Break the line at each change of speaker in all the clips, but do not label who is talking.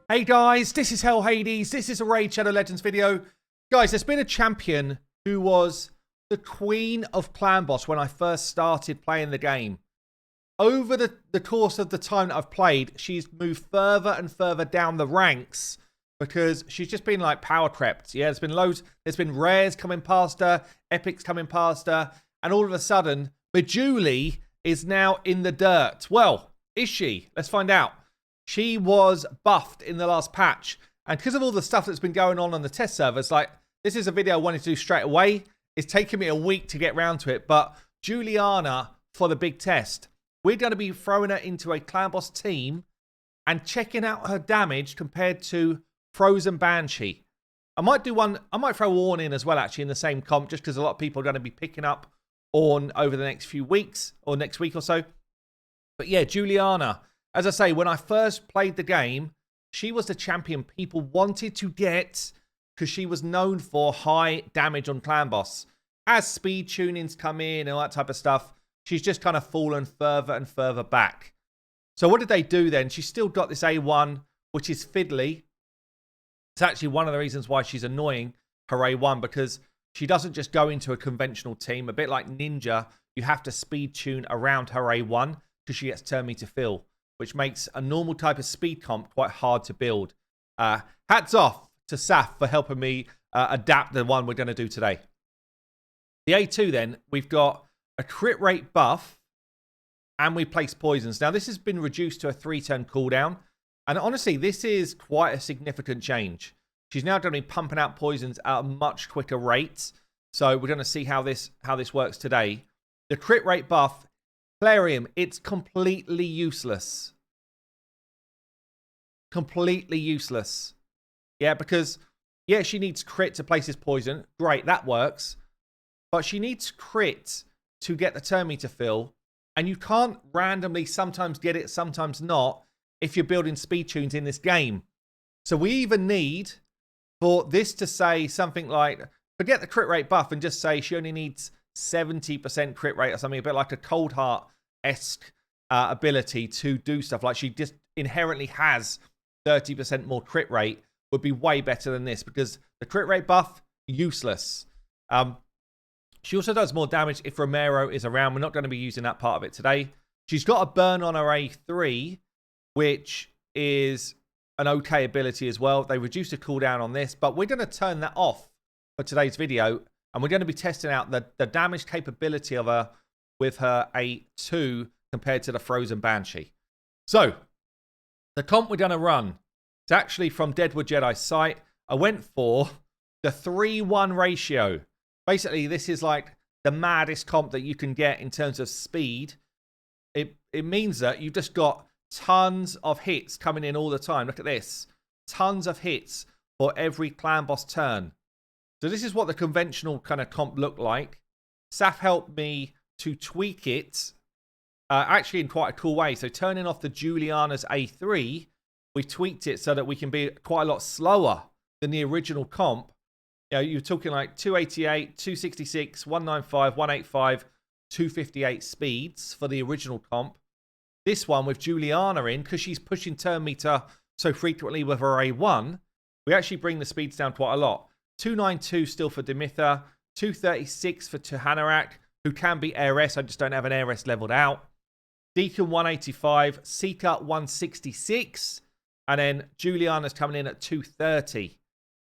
Hey guys, this is Hell Hades. This is a Raid Shadow Legends video. Guys, there's been a champion who was the queen of clan boss when I first started playing the game. Over the course of the time that I've played, she's moved further and further down the ranks because she's just been like power crept. Yeah, there's been loads. There's been rares coming past her, epics coming past her, and all of a sudden, Julie is now in the dirt. Well, is she? Let's find out. She was buffed in the last patch. And because of all the stuff that's been going on the test servers, like, this is a video I wanted to do straight away. It's taken me a week to get round to it. But Juliana, for the big test, we're going to be throwing her into a clan boss team and checking out her damage compared to Frozen Banshee. I might throw Ornn in as well, actually, in the same comp, just because a lot of people are going to be picking up Ornn over the next few weeks, or next week or so. But yeah, Juliana. As I say, when I first played the game, she was the champion people wanted to get because she was known for high damage on clan boss. As speed tunings come in and all that type of stuff, she's just kind of fallen further and further back. So what did they do then? She's still got this A1, which is fiddly. It's actually one of the reasons why she's annoying, her A1, because she doesn't just go into a conventional team. A bit like Ninja, you have to speed tune around her A1 because she gets turn meter fill, which makes a normal type of speed comp quite hard to build. Hats off to Saf for helping me adapt the one we're going to do today. The A2 then, we've got a crit rate buff, and we place poisons. Now, this has been reduced to a 3-turn cooldown, and honestly, this is quite a significant change. She's now going to be pumping out poisons at a much quicker rate, so we're going to see how this works today. The crit rate buff, Clarium, it's completely useless. Completely useless. Yeah, because, yeah, she needs crit to place his poison. Great, that works. But she needs crit to get the turn meter fill. And you can't randomly sometimes get it, sometimes not, if you're building speed tunes in this game. So we even need for this to say something like, forget the crit rate buff and just say she only needs 70% crit rate or something, a bit like a Cold Heart-esque ability to do stuff. Like she just inherently has 30% more crit rate would be way better than this because the crit rate buff, useless. She also does more damage if Romero is around. We're not going to be using that part of it today. She's got a burn on her A3, which is an okay ability as well. They reduced the cooldown on this, but we're going to turn that off for today's video. And we're going to be testing out the damage capability of her with her A2 compared to the Frozen Banshee. So, the comp we're going to run is actually from Deadwood Jedi's site. I went for the 3-1 ratio. Basically, this is like the maddest comp that you can get in terms of speed. It means that you've just got tons of hits coming in all the time. Look at this. Tons of hits for every clan boss turn. So this is what the conventional kind of comp looked like. Saf helped me to tweak it, actually in quite a cool way. So turning off the Juliana's A3, we tweaked it so that we can be quite a lot slower than the original comp. You know, you're talking like 288, 266, 195, 185, 258 speeds for the original comp. This one with Juliana in, because she's pushing turn meter so frequently with her A1, we actually bring the speeds down quite a lot. 292 still for Demitha, 236 for Tuhanarak, who can be Heiress, I just don't have an Heiress leveled out. Deacon 185, Seeker 166, and then Juliana's coming in at 230.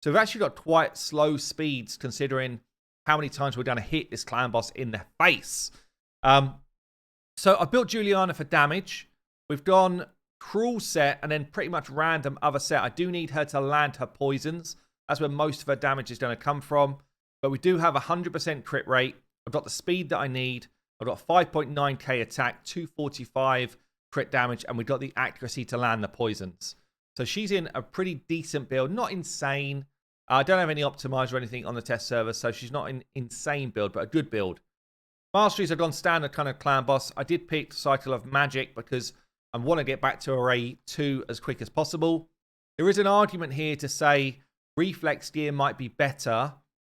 So we've actually got quite slow speeds considering how many times we're going to hit this clan boss in the face. So I built Juliana for damage. We've gone Cruel set and then pretty much random other set. I do need her to land her poisons. That's where most of her damage is going to come from. But we do have 100% crit rate. I've got the speed that I need. I've got 5.9k attack, 245 crit damage, and we've got the accuracy to land the poisons. So she's in a pretty decent build. Not insane. I don't have any optimizer or anything on the test server, so she's not an insane build, but a good build. Masteries have gone standard kind of clan boss. I did pick Cycle of Magic because I want to get back to Array 2 as quick as possible. There is an argument here to say Reflex Gear might be better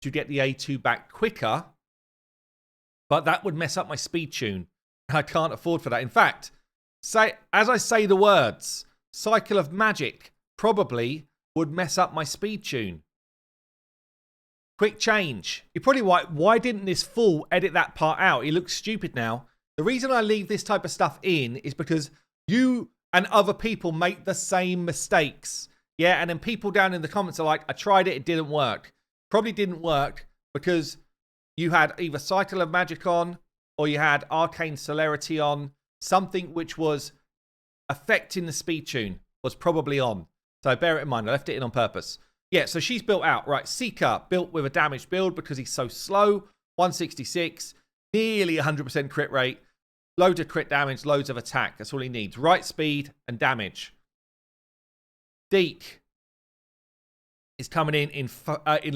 to get the A2 back quicker, but that would mess up my speed tune. I can't afford for that. In fact, as I say the words, Cycle of Magic, probably would mess up my speed tune. Quick change. You're probably like, why didn't this fool edit that part out? He looks stupid now. The reason I leave this type of stuff in is because you and other people make the same mistakes. Yeah, and then people down in the comments are like, I tried it, it didn't work. Probably didn't work because you had either Cycle of Magic on or you had Arcane Celerity on. Something which was affecting the speed tune was probably on. So bear it in mind. I left it in on purpose. Yeah, so she's built out. Right, Seeker built with a damaged build because he's so slow. 166, nearly 100% crit rate. Loads of crit damage, loads of attack. That's all he needs. Right speed and damage. Deke is coming in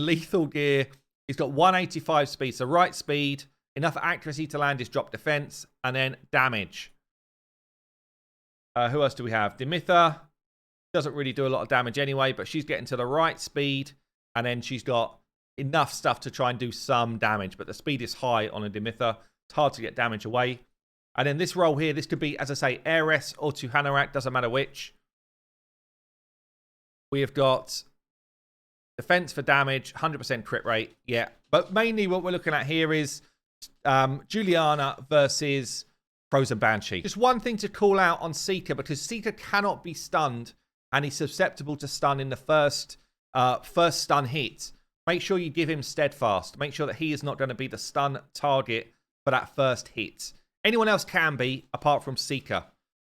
lethal gear. He's got 185 speed, so right speed, enough accuracy to land his drop defense, and then damage. Who else do we have? Dimitha doesn't really do a lot of damage anyway, but she's getting to the right speed, and then she's got enough stuff to try and do some damage, but the speed is high on a Dimitha. It's hard to get damage away. And then this role here, this could be, as I say, Heiress or Tuhanarak, doesn't matter which. We have got defense for damage, 100% crit rate, yeah. But mainly what we're looking at here is Juliana versus Frozen Banshee. Just one thing to call out on Seeker, because Seeker cannot be stunned, and he's susceptible to stun in the first stun hit. Make sure you give him Steadfast. Make sure that he is not going to be the stun target for that first hit. Anyone else can be, apart from Seeker,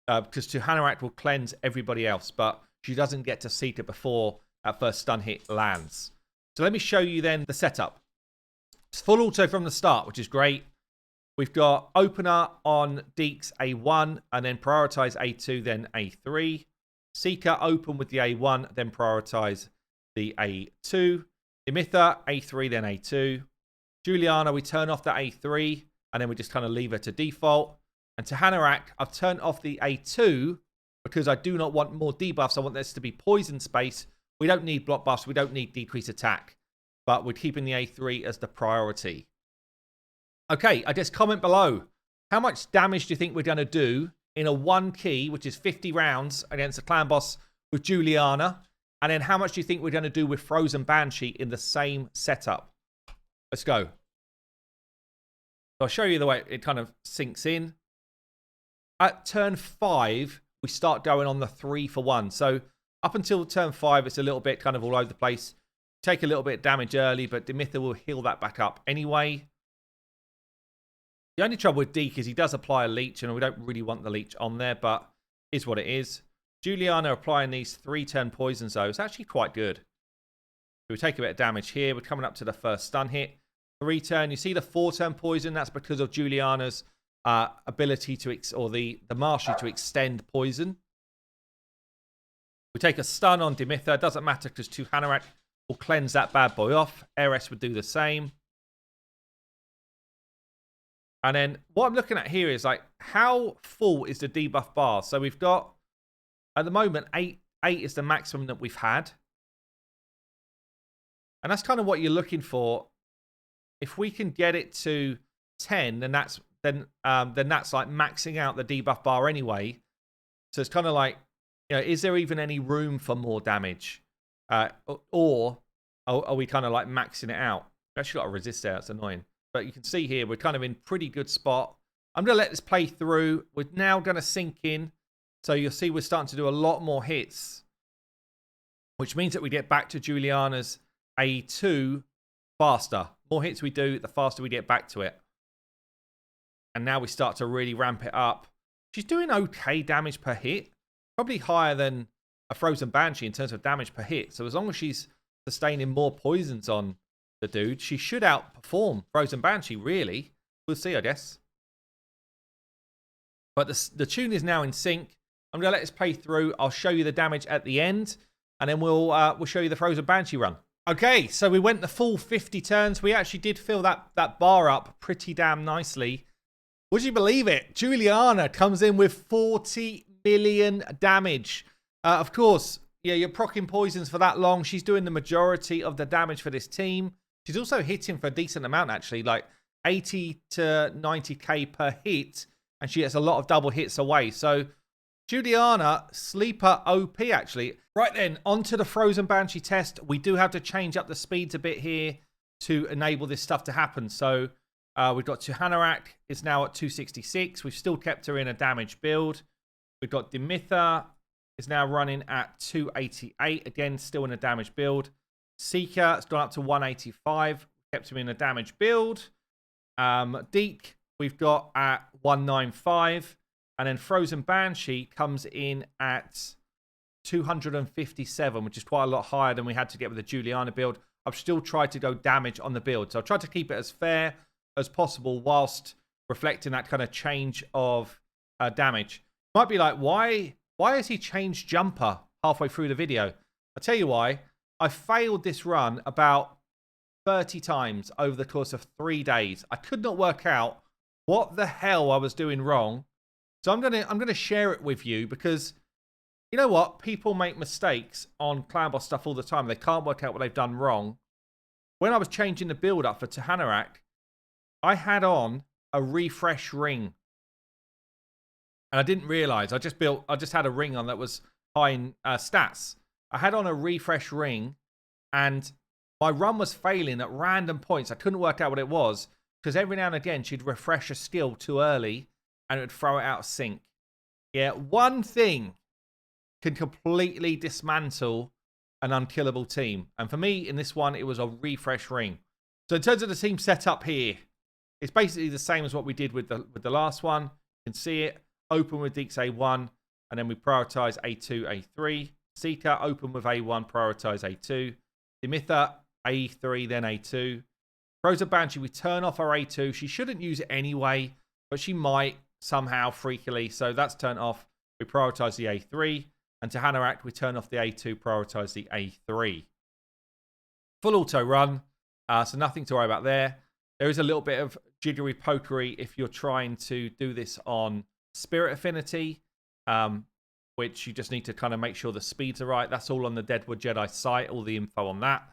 because Tuhanarak will cleanse everybody else, but she doesn't get to Seeker before that first stun hit lands. So let me show you then the setup. It's full auto from the start, which is great. We've got opener on Deke's A1, and then prioritize A2, then A3. Seeker open with the A1, then prioritize the A2. Dimitha, A3, then A2. Juliana, we turn off the A3, and then we just kind of leave her to default. And Tuhanarak, I've turned off the A2 because I do not want more debuffs. I want this to be poison space. We don't need block buffs. We don't need decreased attack. But we're keeping the A3 as the priority. Okay, I guess comment below. How much damage do you think we're going to do in a 1 key, which is 50 rounds against a clan boss with Juliana? And then how much do you think we're going to do with Frozen Banshee in the same setup? Let's go. I'll show you the way it kind of sinks in. At turn 5, we start going on the 3-for-1. So up until turn 5, it's a little bit kind of all over the place. Take a little bit of damage early, but Dimitha will heal that back up anyway. The only trouble with Deke is he does apply a leech, and we don't really want the leech on there, but is what it is. Juliana applying these 3-turn poisons, though. It's actually quite good. So we take a bit of damage here. We're coming up to the first stun hit. 3-turn. You see the 4-turn poison? That's because of Juliana's ability to, or the Banshee to extend poison. We take a stun on Dimitha. Doesn't matter because Tuhanarak will cleanse that bad boy off. Heiress would do the same. And then what I'm looking at here is like, how full is the debuff bar? So we've got, at the moment, 8 is the maximum that we've had. And that's kind of what you're looking for. If we can get it to 10, then that's like maxing out the debuff bar anyway. So it's kind of like, you know, is there even any room for more damage? Or are we kind of like maxing it out? We actually got a resist there. That's annoying. But you can see here, we're kind of in pretty good spot. I'm going to let this play through. We're now going to sink in. So you'll see we're starting to do a lot more hits, which means that we get back to Juliana's A2 faster. More hits we do, the faster we get back to it. And now we start to really ramp it up. She's doing okay damage per hit. Probably higher than a Frozen Banshee in terms of damage per hit. So as long as she's sustaining more poisons on the dude, she should outperform Frozen Banshee, really. We'll see, I guess. But the tune is now in sync. I'm going to let this play through. I'll show you the damage at the end. And then we'll show you the Frozen Banshee run. Okay, so we went the full 50 turns. We actually did fill that bar up pretty damn nicely. Would you believe it? Juliana comes in with 40 million damage. Of course, yeah, you're proccing poisons for that long. She's doing the majority of the damage for this team. She's also hitting for a decent amount, actually, like 80 to 90k per hit. And she gets a lot of double hits away. So Juliana, sleeper OP actually. Right then, on to the Frozen Banshee test. We do have to change up the speeds a bit here to enable this stuff to happen. So we've got Tuhanarak is now at 266. We've still kept her in a damage build. We've got Dimitha is now running at 288. Again, still in a damage build. Seeker has gone up to 185. Kept him in a damage build. Deke, we've got at 195. And then Frozen Banshee comes in at 257, which is quite a lot higher than we had to get with the Juliana build. I've still tried to go damage on the build. So I've tried to keep it as fair as possible whilst reflecting that kind of change of damage. Might be like, why has he changed jumper halfway through the video? I'll tell you why. I failed this run about 30 times over the course of 3 days. I could not work out what the hell I was doing wrong. So I'm gonna share it with you because you know what? People make mistakes on Clan Boss stuff all the time. They can't work out what they've done wrong. When I was changing the build up for Tuhanarak, I had on a refresh ring. And I didn't realize. I just had a ring on that was high in stats. I had on a refresh ring and my run was failing at random points. I couldn't work out what it was because every now and again she'd refresh a skill too early and it would throw it out of sync. Yeah, one thing can completely dismantle an unkillable team. And for me, in this one, it was a refresh ring. So in terms of the team setup here, it's basically the same as what we did with the last one. You can see it. Open with Deeks A1, and then we prioritize A2, A3. Seeker, open with A1, prioritize A2. Dimitha, A3, then A2. Frozen Banshee, we turn off our A2. She shouldn't use it anyway, but she might somehow freakily. So that's turned off. We prioritize the A3. And Tuhanarak, we turn off the A2, prioritize the A3. Full auto run, so nothing to worry about there. There is a little bit of jiggery pokery if you're trying to do this on Spirit Affinity, which you just need to kind of make sure the speeds are right. That's all on the Deadwood Jedi site, all the info on that.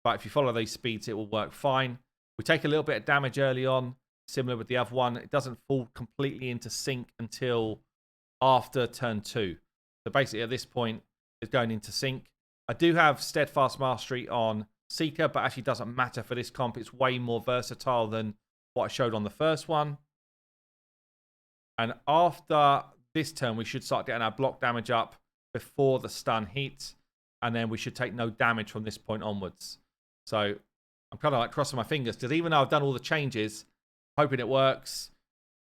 But if you follow these speeds, it will work fine. We take a little bit of damage early on, similar with the other one. It doesn't fall completely into sync until after turn 2. So basically at this point, it's going into sync. I do have Steadfast Mastery on Seeker, but actually doesn't matter for this comp. It's way more versatile than what I showed on the first one. And after this turn, we should start getting our block damage up before the stun hits. And then we should take no damage from this point onwards. So I'm kind of like crossing my fingers because even though I've done all the changes, hoping it works.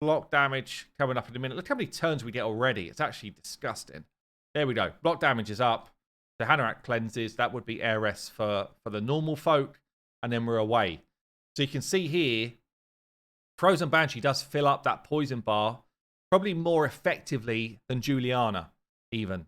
Block damage coming up in a minute. Look how many turns we get already. It's actually disgusting. There we go. Block damage is up. The Hanorach cleanses. That would be air rest for the normal folk. And then we're away. So you can see here, Frozen Banshee does fill up that poison bar probably more effectively than Juliana, even.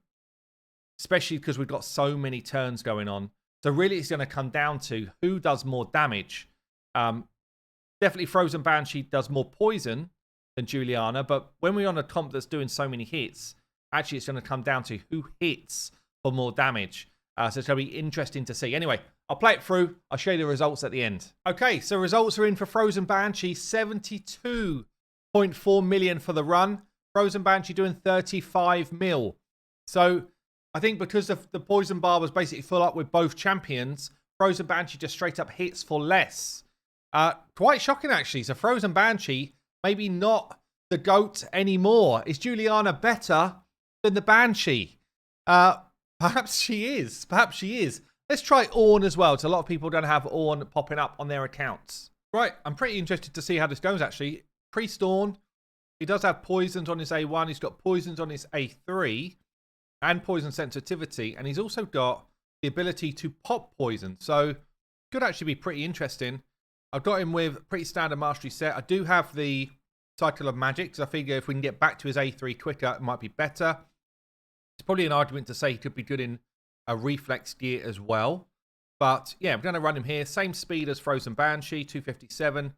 Especially because we've got so many turns going on. So really it's going to come down to who does more damage. Definitely Frozen Banshee does more poison than Juliana. But when we're on a comp that's doing so many hits, actually it's going to come down to who hits for more damage. So it's going to be interesting to see. Anyway, I'll play it through. I'll show you the results at the end. Okay, so results are in for Frozen Banshee. 72.4 million for the run. Frozen Banshee doing 35 mil. So I think because the poison bar was basically full up with both champions, Frozen Banshee just straight up hits for less. Quite shocking, actually. So Frozen Banshee, maybe not the GOAT anymore. Is Juliana better than the Banshee? Perhaps she is. Perhaps she is. Let's try Ornn as well. So a lot of people don't have Ornn popping up on their accounts. Right, I'm pretty interested to see how this goes, actually. Priest Ornn, he does have poisons on his A1. He's got poisons on his A3 and poison sensitivity. And he's also got the ability to pop poison. So could actually be pretty interesting. I've got him with pretty standard mastery set. I do have the Cycle of Magic because I figure if we can get back to his A3 quicker, it might be better. It's probably an argument to say he could be good in a reflex gear as well. But yeah, I'm going to run him here. Same speed as Frozen Banshee, 257.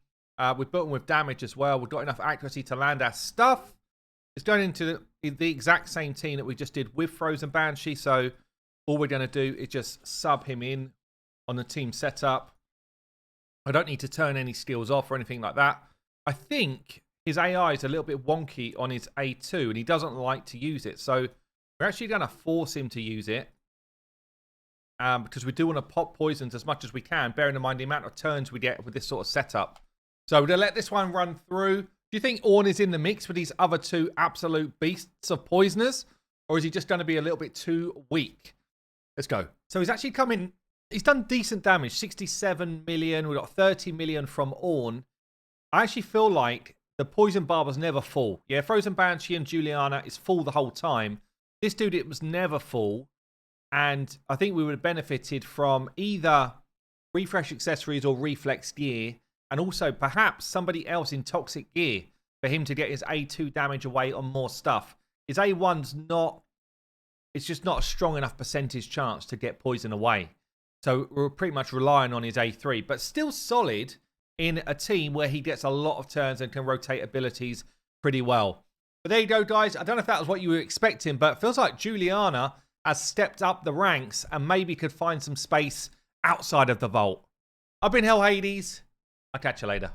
We've built him with damage as well. We've got enough accuracy to land our stuff. It's going into the exact same team that we just did with Frozen Banshee. So all we're going to do is just sub him in on the team setup. I don't need to turn any skills off or anything like that. I think his AI is a little bit wonky on his A2, and he doesn't like to use it. So we're actually going to force him to use it. Because we do want to pop poisons as much as we can, bearing in mind the amount of turns we get with this sort of setup. So we're going to let this one run through. Do you think Ornn is in the mix with these other two absolute beasts of poisoners? Or is he just going to be a little bit too weak? Let's go. So he's actually come in. He's done decent damage. 67 million. We've got 30 million from Ornn. I actually feel like the poison bar was never full. Yeah, Frozen Banshee and Juliana is full the whole time. This dude, it was never full. And I think we would have benefited from either refresh accessories or reflex gear. And also perhaps somebody else in toxic gear for him to get his A2 damage away on more stuff. His A1's not, it's just not a strong enough percentage chance to get poison away. So we're pretty much relying on his A3, but still solid in a team where he gets a lot of turns and can rotate abilities pretty well. But there you go, guys. I don't know if that was what you were expecting, but it feels like Juliana has stepped up the ranks and maybe could find some space outside of the vault. I've been Hell Hades. I'll catch you later.